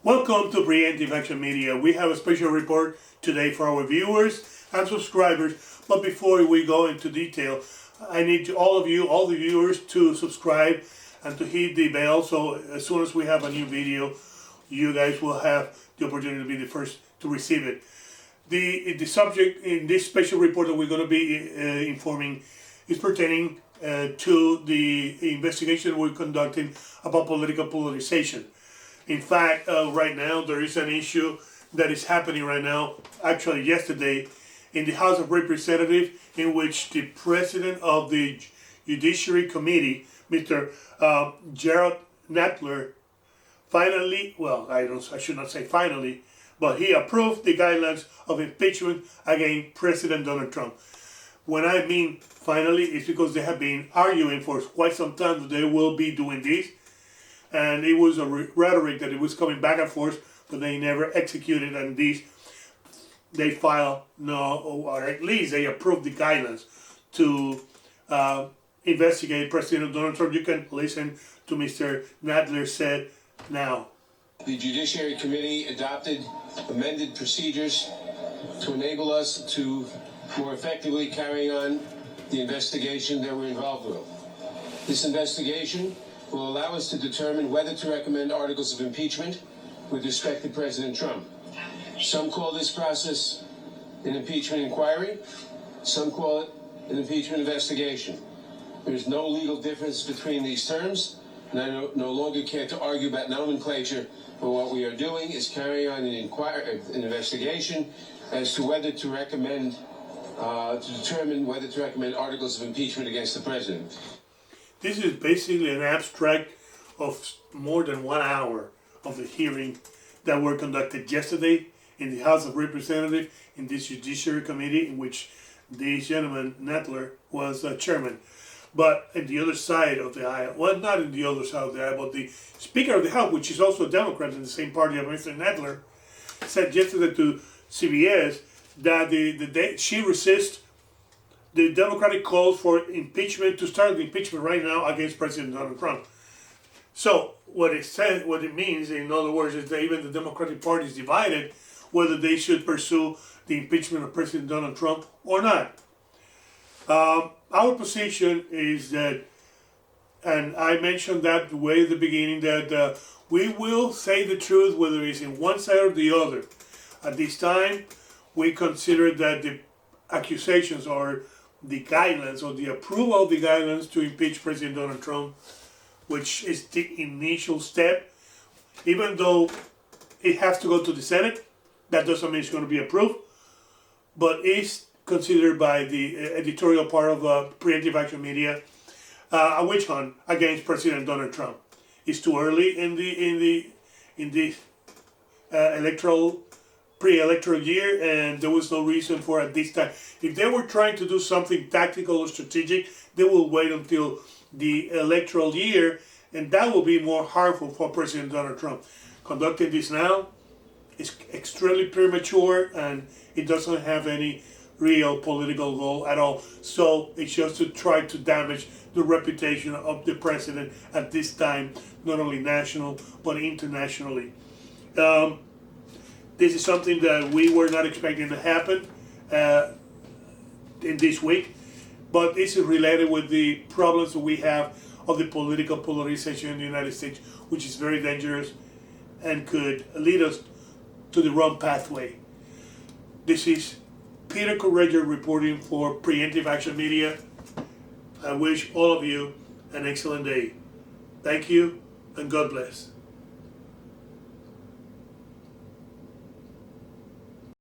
Welcome to Preemptive Action Media. We have a special report today for our viewers and subscribers. But before we go into detail, I need all of you, all the viewers, to subscribe and to hit the bell. So as soon as we have a new video, you guys will have the opportunity to be the first to receive it. The subject in this special report that we're going to be informing is pertaining to the investigation we're conducting about political polarization. In fact, right now there is an issue that is happening right now, actually yesterday, in the House of Representatives, in which the president of the Judiciary Committee, Mr. Jerrold Nadler, finally, well, I should not say finally, but he approved the guidelines of impeachment against President Donald Trump. When I mean finally, it's because they have been arguing for quite some time that they will be doing this. And it was a rhetoric that it was coming back and forth, but they never executed. And these, they filed, or at least they approved the guidelines to investigate President Donald Trump. You can listen to Mr. Nadler said now. The Judiciary Committee adopted amended procedures to enable us to more effectively carry on the investigation that we're involved with. This investigation will allow us to determine whether to recommend articles of impeachment with respect to President Trump. Some call this process an impeachment inquiry. Some call it an impeachment investigation. There is no legal difference between these terms, and I no longer care to argue about nomenclature, but what we are doing is carrying on an investigation as to whether to recommend, to determine whether to recommend articles of impeachment against the president. This is basically an abstract of more than 1 hour of the hearing that were conducted yesterday in the House of Representatives in this Judiciary Committee, in which this gentleman, Nadler, was chairman. But at the other side of the aisle, well, not in the other side of the aisle, but the Speaker of the House, which is also a Democrat in the same party of Mr. Nadler, said yesterday to CBS that she resists the Democratic calls for impeachment, to start the impeachment right now against President Donald Trump. So what it means, in other words, is that even the Democratic Party is divided whether they should pursue the impeachment of President Donald Trump or not. Our position is that, and I mentioned that way at the beginning, that we will say the truth whether it's in one side or the other. At this time, we consider that the accusations or the guidelines or the approval of the guidelines to impeach President Donald Trump, which is the initial step, even though it has to go to the Senate, that doesn't mean it's going to be approved, but is considered by the editorial part of Preemptive Action Media a witch hunt against President Donald Trump. It's too early in the pre-electoral year, and there was no reason for at this time. If they were trying to do something tactical or strategic, they will wait until the electoral year, and that will be more harmful for President Donald Trump. Conducting this now is extremely premature, and it doesn't have any real political goal at all. So it's just to try to damage the reputation of the president at this time, not only national but internationally. This is something that we were not expecting to happen in this week, but this is related with the problems that we have of the political polarization in the United States, which is very dangerous and could lead us to the wrong pathway. This is Peter Correger reporting for Preemptive Action Media. I wish all of you an excellent day. Thank you, and God bless.